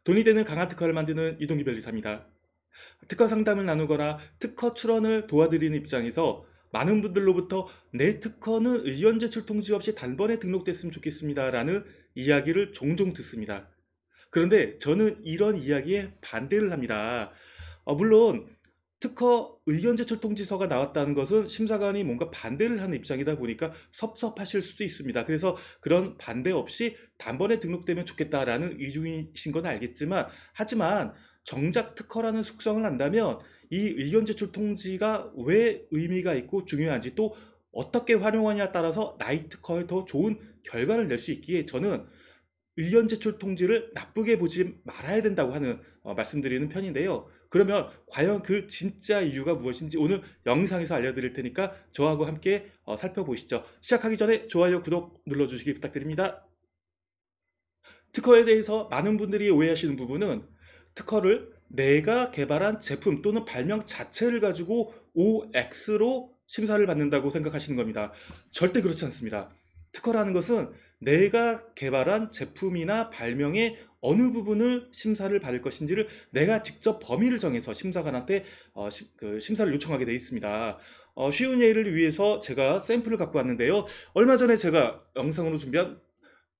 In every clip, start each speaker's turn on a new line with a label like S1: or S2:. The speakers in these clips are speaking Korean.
S1: 돈이 되는 강한 특허를 만드는 이동기 변리사입니다. 특허 상담을 나누거나 특허 출원을 도와드리는 입장에서 많은 분들로부터 내 특허는 의견 제출 통지 없이 단번에 등록됐으면 좋겠습니다 라는 이야기를 종종 듣습니다. 그런데 저는 이런 이야기에 반대를 합니다. 물론 특허 의견 제출 통지서가 나왔다는 것은 심사관이 뭔가 반대를 하는 입장이다 보니까 섭섭하실 수도 있습니다. 그래서 그런 반대 없이 단번에 등록되면 좋겠다라는 의중이신 건 알겠지만, 하지만 정작 특허라는 속성을 안다면 이 의견 제출 통지가 왜 의미가 있고 중요한지, 또 어떻게 활용하냐에 따라서 나의 특허에 더 좋은 결과를 낼 수 있기에 저는 의견 제출 통지를 나쁘게 보지 말아야 된다고 하는 말씀드리는 편인데요. 그러면 과연 그 진짜 이유가 무엇인지 오늘 영상에서 알려드릴 테니까 저하고 함께 살펴보시죠. 시작하기 전에 좋아요, 구독 눌러주시기 부탁드립니다. 특허에 대해서 많은 분들이 오해하시는 부분은, 특허를 내가 개발한 제품 또는 발명 자체를 가지고 OX로 심사를 받는다고 생각하시는 겁니다. 절대 그렇지 않습니다. 특허라는 것은 내가 개발한 제품이나 발명의 어느 부분을 심사를 받을 것인지를 내가 직접 범위를 정해서 심사관한테 심사를 요청하게 되어 있습니다. 쉬운 예를 위해서 제가 샘플을 갖고 왔는데요. 얼마 전에 제가 영상으로 준비한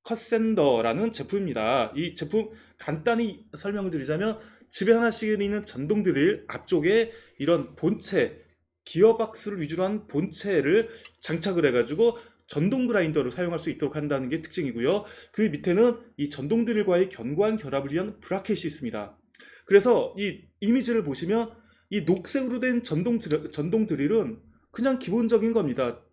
S1: 컷센더라는 제품입니다. 이 제품 간단히 설명을 드리자면, 집에 하나씩 있는 전동 드릴 앞쪽에 이런 본체, 기어박스를 위주로 한 본체를 장착을 해가지고 전동 그라인더를 사용할 수 있도록 한다는 게 특징이고요. 그 밑에는 이 전동 드릴과의 견고한 결합을 위한 브라켓이 있습니다. 그래서 이 이미지를 보시면 이 녹색으로 된 전동 드릴은 그냥 기본적인 겁니다.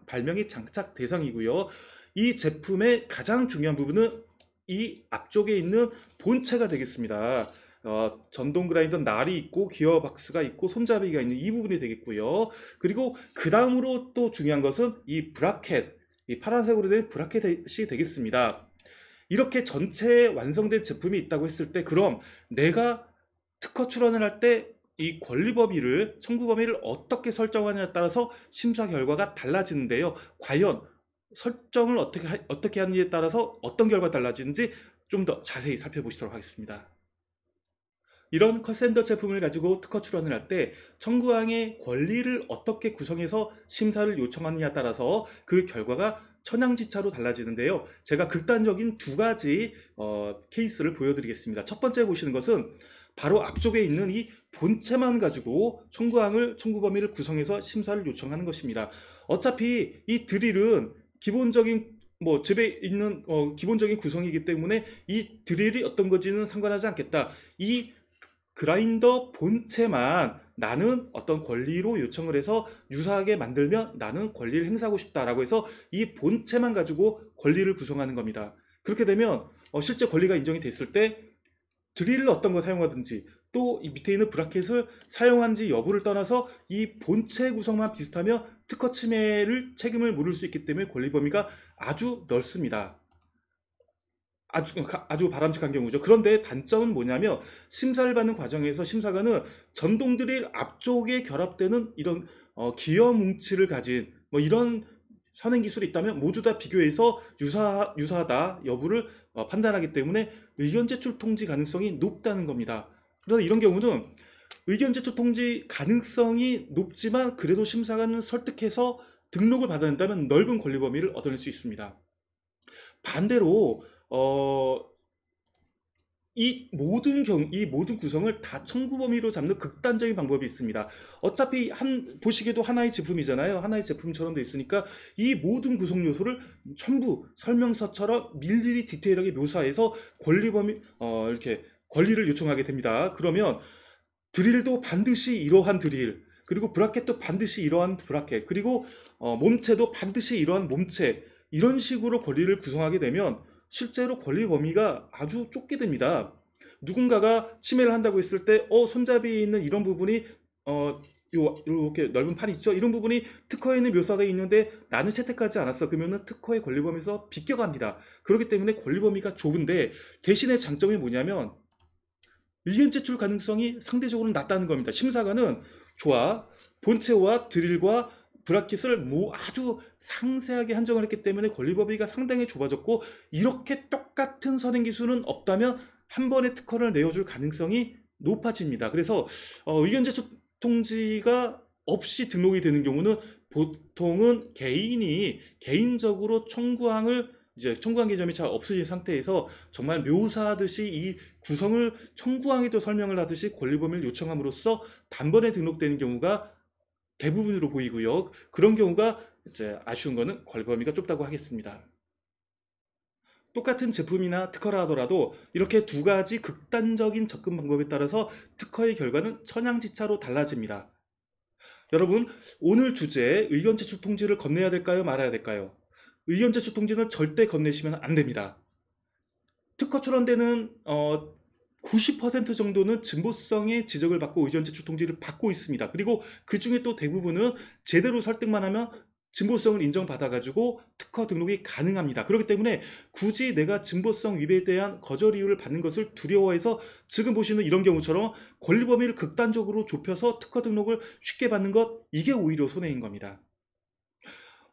S1: 발명의 장착 대상이고요. 이 제품의 가장 중요한 부분은 이 앞쪽에 있는 본체가 되겠습니다. 전동 그라인더 날이 있고 기어박스가 있고 손잡이가 있는 이 부분이 되겠고요. 그리고 그 다음으로 또 중요한 것은 이 브라켓, 이 파란색으로 된 브라켓이 되겠습니다. 이렇게 전체 완성된 제품이 있다고 했을 때, 그럼 내가 특허 출원을 할 때 이 권리 범위를, 청구 범위를 어떻게 설정하냐에 따라서 심사 결과가 달라지는데요. 과연 설정을 어떻게 하느냐에 따라서 어떤 결과가 달라지는지 좀 더 자세히 살펴보시도록 하겠습니다. 이런 컷센더 제품을 가지고 특허 출원을 할 때 청구항의 권리를 어떻게 구성해서 심사를 요청하느냐에 따라서 그 결과가 천양지차로 달라지는데요. 제가 극단적인 두 가지 케이스를 보여드리겠습니다. 첫 번째 보시는 것은 바로 앞쪽에 있는 이 본체만 가지고 청구 범위를 구성해서 심사를 요청하는 것입니다. 어차피 이 드릴은 기본적인 집에 있는 기본적인 구성이기 때문에 이 드릴이 어떤 건지는 상관하지 않겠다. 이 그라인더 본체만 나는 어떤 권리로 요청을 해서 유사하게 만들면 나는 권리를 행사하고 싶다라고 해서 이 본체만 가지고 권리를 구성하는 겁니다. 그렇게 되면 실제 권리가 인정이 됐을 때 드릴을 어떤 거 사용하든지, 또 이 밑에 있는 브라켓을 사용한지 여부를 떠나서 이 본체 구성만 비슷하면 특허 침해를 책임을 물을 수 있기 때문에 권리 범위가 아주 넓습니다. 아주 바람직한 경우죠. 그런데 단점은 뭐냐면, 심사를 받는 과정에서 심사관은 전동 드릴 앞쪽에 결합되는 이런 기어 뭉치를 가진 이런 선행 기술이 있다면 모두 다 비교해서 유사하다 여부를 판단하기 때문에 의견 제출 통지 가능성이 높다는 겁니다. 그래서 이런 경우는 의견 제출 통지 가능성이 높지만 그래도 심사관을 설득해서 등록을 받아야 된다면 넓은 권리 범위를 얻어낼 수 있습니다. 반대로 이 모든 구성을 다 청구 범위로 잡는 극단적인 방법이 있습니다. 어차피 보시기에도 하나의 제품이잖아요. 하나의 제품처럼 돼 있으니까 이 모든 구성 요소를 전부 설명서처럼 일일이 디테일하게 묘사해서 이렇게 권리를 요청하게 됩니다. 그러면 드릴도 반드시 이러한 드릴, 그리고 브라켓도 반드시 이러한 브라켓, 그리고 몸체도 반드시 이러한 몸체, 이런 식으로 권리를 구성하게 되면 실제로 권리 범위가 아주 좁게 됩니다. 누군가가 침해를 한다고 했을 때 손잡이에 있는 이런 부분이 이렇게 넓은 판이 있죠. 이런 부분이 특허에는 묘사되어 있는데 나는 채택하지 않았어. 그러면은 특허의 권리 범위에서 비껴갑니다. 그렇기 때문에 권리 범위가 좁은데, 대신에 장점이 뭐냐면 의견 제출 가능성이 상대적으로 낮다는 겁니다. 심사관은 좋아, 본체와 드릴과 브라켓을 아주 상세하게 한정을 했기 때문에 권리 범위가 상당히 좁아졌고, 이렇게 똑같은 선행 기술은 없다면 한 번에 특허를 내어줄 가능성이 높아집니다. 그래서 의견 제출 통지가 없이 등록이 되는 경우는 보통은 개인이 개인적으로 청구한 개점이 잘 없어진 상태에서 정말 묘사하듯이 이 구성을 청구항에도 설명을 하듯이 권리범위를 요청함으로써 단번에 등록되는 경우가 대부분으로 보이고요. 그런 경우가 이제 아쉬운 거는 권리범위가 좁다고 하겠습니다. 똑같은 제품이나 특허라 하더라도 이렇게 두 가지 극단적인 접근 방법에 따라서 특허의 결과는 천양지차로 달라집니다. 여러분, 오늘 주제 의견 제출 통지를 건네야 될까요? 말아야 될까요? 의견 제출 통지는 절대 건네시면 안 됩니다. 특허 출원되는 90% 정도는 진보성의 지적을 받고 의견 제출 통지를 받고 있습니다. 그리고 그 중에 또 대부분은 제대로 설득만 하면 진보성을 인정받아가지고 특허 등록이 가능합니다. 그렇기 때문에 굳이 내가 진보성 위배에 대한 거절 이유를 받는 것을 두려워해서 지금 보시는 이런 경우처럼 권리 범위를 극단적으로 좁혀서 특허 등록을 쉽게 받는 것, 이게 오히려 손해인 겁니다.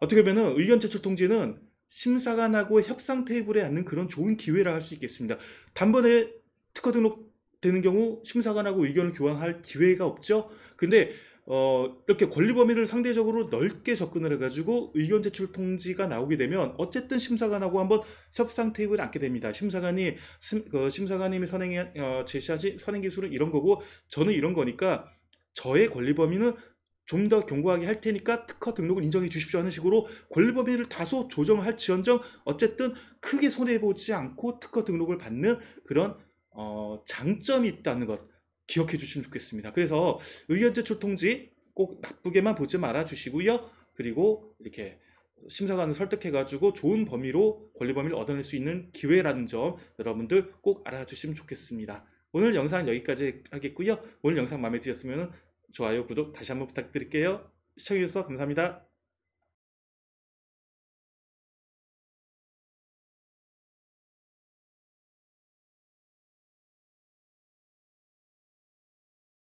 S1: 어떻게 보면 의견 제출 통지는 심사관하고 협상 테이블에 앉는 그런 좋은 기회라 할 수 있겠습니다. 단번에 특허 등록되는 경우 심사관하고 의견을 교환할 기회가 없죠. 근데 이렇게 권리 범위를 상대적으로 넓게 접근을 해가지고 의견 제출 통지가 나오게 되면 어쨌든 심사관하고 한번 협상 테이블에 앉게 됩니다. 심사관님이 제시하신 선행 기술은 이런 거고 저는 이런 거니까 저의 권리 범위는 좀 더 견고하게 할 테니까 특허 등록을 인정해 주십시오 하는 식으로 권리 범위를 다소 조정할지언정 어쨌든 크게 손해보지 않고 특허 등록을 받는 그런 장점이 있다는 것 기억해 주시면 좋겠습니다. 그래서 의견 제출 통지 꼭 나쁘게만 보지 말아 주시고요. 그리고 이렇게 심사관을 설득해가지고 좋은 범위로 권리 범위를 얻어낼 수 있는 기회라는 점 여러분들 꼭 알아주시면 좋겠습니다. 오늘 영상 여기까지 하겠고요. 오늘 영상 마음에 드셨으면 좋아요, 구독 다시 한번 부탁드릴게요. 시청해주셔서 감사합니다.